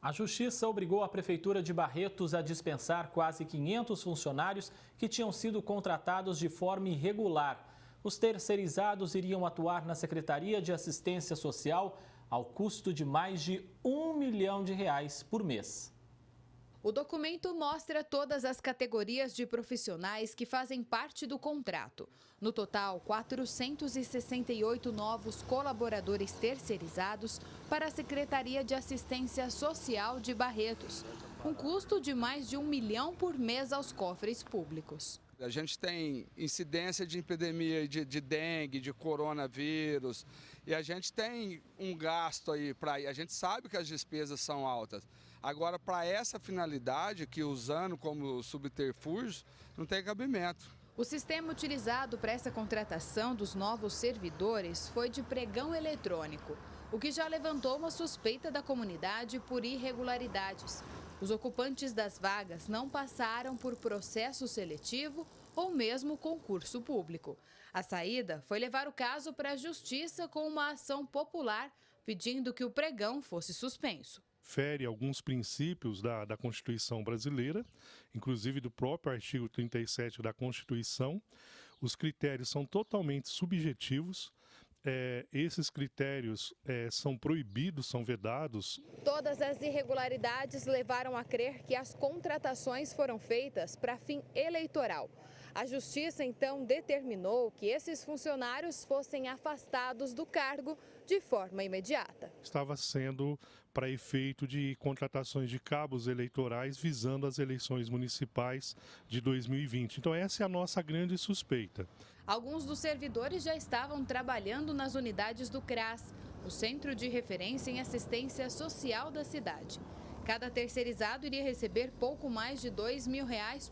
A Justiça obrigou a Prefeitura de Barretos a dispensar quase 500 funcionários que tinham sido contratados de forma irregular. Os terceirizados iriam atuar na Secretaria de Assistência Social ao custo de mais de R$ 1 milhão por mês. O documento mostra todas as categorias de profissionais que fazem parte do contrato. No total, 468 novos colaboradores terceirizados para a Secretaria de Assistência Social de Barretos. Um custo de mais de R$ 1 milhão por mês aos cofres públicos. A gente tem incidência de epidemia de dengue, de coronavírus, e a gente tem um gasto aí, a gente sabe que as despesas são altas. Agora, para essa finalidade, que usando como subterfúgio, não tem cabimento. O sistema utilizado para essa contratação dos novos servidores foi de pregão eletrônico, o que já levantou uma suspeita da comunidade por irregularidades. Os ocupantes das vagas não passaram por processo seletivo ou mesmo concurso público. A saída foi levar o caso para a Justiça com uma ação popular, pedindo que o pregão fosse suspenso. Fere alguns princípios da Constituição brasileira, inclusive do próprio artigo 37 da Constituição. Os critérios são totalmente subjetivos. Esses critérios são proibidos, são vedados. Todas as irregularidades levaram a crer que as contratações foram feitas para fim eleitoral. A Justiça, então, determinou que esses funcionários fossem afastados do cargo de forma imediata. Estava sendo para efeito de contratações de cabos eleitorais visando as eleições municipais de 2020. Então, essa é a nossa grande suspeita. Alguns dos servidores já estavam trabalhando nas unidades do CRAS, o Centro de Referência em Assistência Social da cidade. Cada terceirizado iria receber pouco mais de R$ 2 mil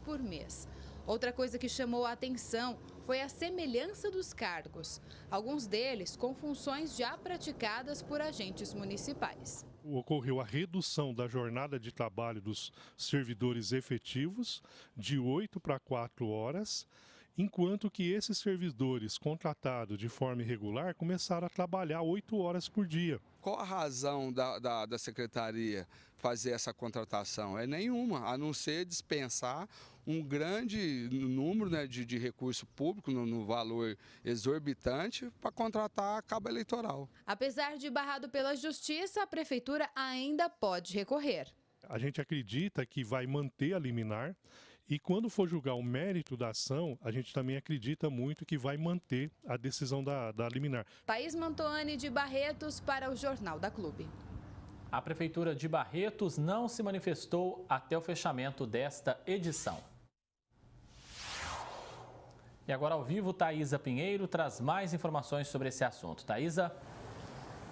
por mês. Outra coisa que chamou a atenção foi a semelhança dos cargos, alguns deles com funções já praticadas por agentes municipais. Ocorreu a redução da jornada de trabalho dos servidores efetivos de 8 para 4 horas, enquanto que esses servidores contratados de forma irregular começaram a trabalhar 8 horas por dia. Qual a razão da secretaria fazer essa contratação? É nenhuma, a não ser dispensar um grande número, né, de recurso público no valor exorbitante para contratar cabo eleitoral. Apesar de barrado pela Justiça, a Prefeitura ainda pode recorrer. A gente acredita que vai manter a liminar e quando for julgar o mérito da ação, a gente também acredita muito que vai manter a decisão da liminar. Thaís Mantoani de Barretos para o Jornal da Clube. A Prefeitura de Barretos não se manifestou até o fechamento desta edição. E agora ao vivo, Thaisa Pinheiro traz mais informações sobre esse assunto. Thaisa?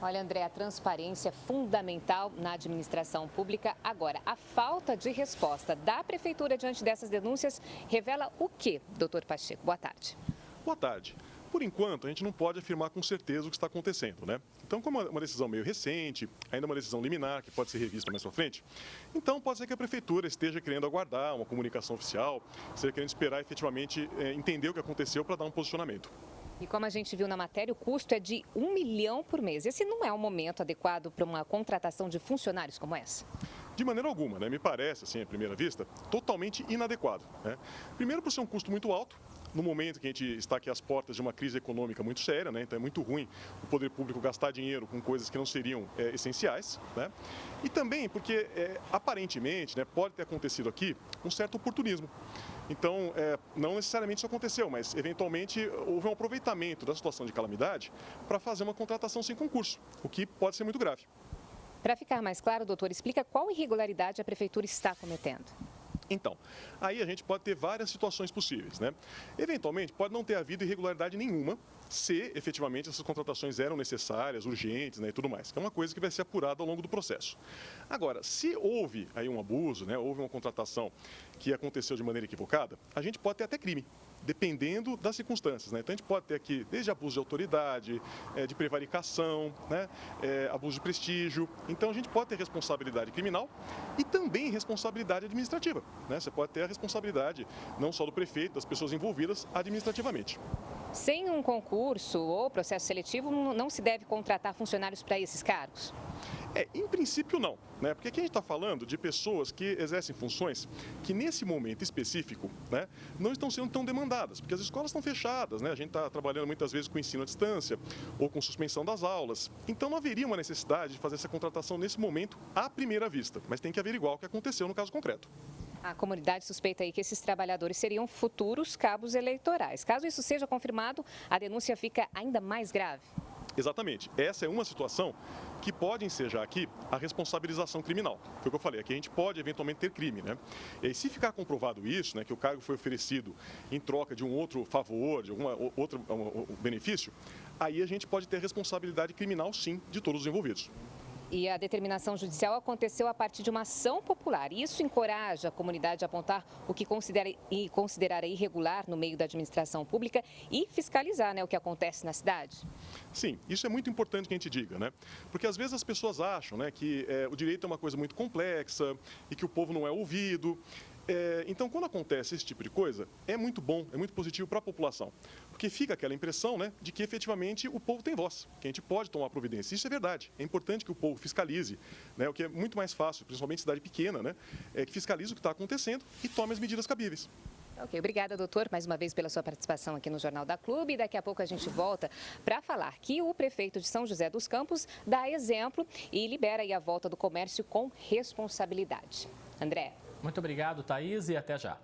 Olha, André, a transparência é fundamental na administração pública. Agora, a falta de resposta da Prefeitura diante dessas denúncias revela o quê, doutor Pacheco? Boa tarde. Boa tarde. Por enquanto, a gente não pode afirmar com certeza o que está acontecendo, né? Então, como é uma decisão meio recente, ainda uma decisão liminar que pode ser revista mais para frente, então pode ser que a Prefeitura esteja querendo aguardar uma comunicação oficial, esteja querendo esperar efetivamente entender o que aconteceu para dar um posicionamento. E como a gente viu na matéria, o custo é de R$ 1 milhão por mês. Esse não é um momento adequado para uma contratação de funcionários como essa? De maneira alguma, né? Me parece, assim, à primeira vista, totalmente inadequado, né? Primeiro, por ser um custo muito alto, no momento que a gente está aqui às portas de uma crise econômica muito séria, né? Então é muito ruim o poder público gastar dinheiro com coisas que não seriam essenciais, né? E também porque, aparentemente, né, pode ter acontecido aqui um certo oportunismo. Então, não necessariamente isso aconteceu, mas eventualmente houve um aproveitamento da situação de calamidade para fazer uma contratação sem concurso, o que pode ser muito grave. Para ficar mais claro, doutor, explica qual irregularidade a Prefeitura está cometendo. Então, aí a gente pode ter várias situações possíveis, né? Eventualmente, pode não ter havido irregularidade nenhuma, se efetivamente essas contratações eram necessárias, urgentes, né, e tudo mais, que é uma coisa que vai ser apurada ao longo do processo. Agora, se houve aí um abuso, né, houve uma contratação que aconteceu de maneira equivocada, a gente pode ter até crime, dependendo das circunstâncias, né? Então a gente pode ter aqui desde abuso de autoridade, de prevaricação, né, abuso de prestígio. Então a gente pode ter responsabilidade criminal e também responsabilidade administrativa, né? Você pode ter a responsabilidade não só do prefeito, das pessoas envolvidas administrativamente. Sem um concurso ou processo seletivo, não se deve contratar funcionários para esses cargos? Em princípio não, né? Porque aqui a gente está falando de pessoas que exercem funções que nesse momento específico, né, não estão sendo tão demandadas, porque as escolas estão fechadas, né? A gente está trabalhando muitas vezes com ensino à distância ou com suspensão das aulas. Então não haveria uma necessidade de fazer essa contratação nesse momento à primeira vista, mas tem que averiguar o que aconteceu no caso concreto. A comunidade suspeita aí que esses trabalhadores seriam futuros cabos eleitorais. Caso isso seja confirmado, a denúncia fica ainda mais grave. Exatamente. Essa é uma situação que pode ensejar aqui a responsabilização criminal. Foi o que eu falei, aqui a gente pode eventualmente ter crime, né? E aí, se ficar comprovado isso, né, que o cargo foi oferecido em troca de um outro favor, de algum outro benefício, aí a gente pode ter responsabilidade criminal, sim, de todos os envolvidos. E a determinação judicial aconteceu a partir de uma ação popular. Isso encoraja a comunidade a apontar o que considerar irregular no meio da administração pública e fiscalizar, né, o que acontece na cidade. Sim, isso é muito importante que a gente diga, né? Porque às vezes as pessoas acham, né, que o direito é uma coisa muito complexa e que o povo não é ouvido. Então, quando acontece esse tipo de coisa, é muito bom, é muito positivo para a população. Porque fica aquela impressão, né, de que efetivamente o povo tem voz, que a gente pode tomar providência. Isso é verdade. É importante que o povo fiscalize, né, o que é muito mais fácil, principalmente em cidade pequena, né, que fiscalize o que está acontecendo e tome as medidas cabíveis. Ok, obrigada, doutor, mais uma vez pela sua participação aqui no Jornal da Clube. E daqui a pouco a gente volta para falar que o prefeito de São José dos Campos dá exemplo e libera aí a volta do comércio com responsabilidade. André. Muito obrigado, Thaís, e até já.